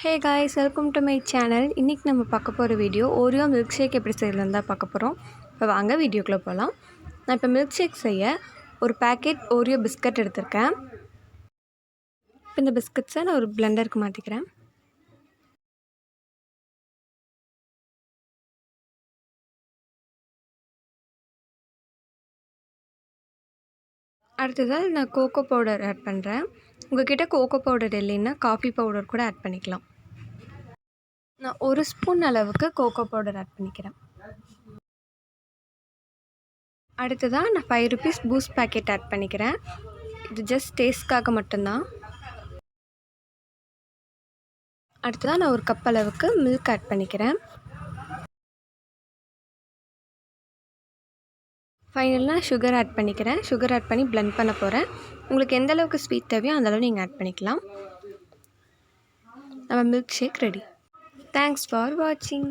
Hey guys, welcome to my channel. இன்றைக்கி நம்ம பார்க்க போகிற வீடியோ ஓரியோ மில்க் ஷேக் எப்படி செய்யலாம் தான் பார்க்க போகிறோம். இப்போ வாங்க வீடியோக்குள்ளே போகலாம். நான் இப்போ மில்க் ஷேக் செய்ய ஒரு பேக்கெட் ஓரியோ பிஸ்கட் எடுத்திருக்கேன். இப்போ இந்த பிஸ்கட்ஸை நான் ஒரு பிளெண்டருக்கு மாற்றிக்கிறேன். அடுத்ததாக நான் கோகோ பவுடர் ஆட் பண்ணுறேன். உங்கள்கிட்ட கோகோ பவுடர் இல்லைன்னா காஃபி பவுடர் கூட ஆட் பண்ணிக்கலாம். நான் ஒரு ஸ்பூன் அளவுக்கு கோகோ பவுடர் ஆட் பண்ணிக்கிறேன். அடுத்ததாக நான் 5 rupees பூஸ்ட் பேக்கெட் ஆட் பண்ணிக்கிறேன். இது ஜஸ்ட் டேஸ்ட்காக மட்டும்தான். அடுத்ததாக நான் ஒரு கப் அளவுக்கு மில்க் ஆட் பண்ணிக்கிறேன். ஃபைனலாக சுகர் ஆட் பண்ணிக்கிறேன். சுகர் ஆட் பண்ணி பிளெண்ட் பண்ண போகிறேன். உங்களுக்கு எந்த அளவுக்கு ஸ்வீட் தேவையோ அந்தளவு நீங்கள் ஆட் பண்ணிக்கலாம். நம்ம milk shake ready. Thanks for வாட்சிங்.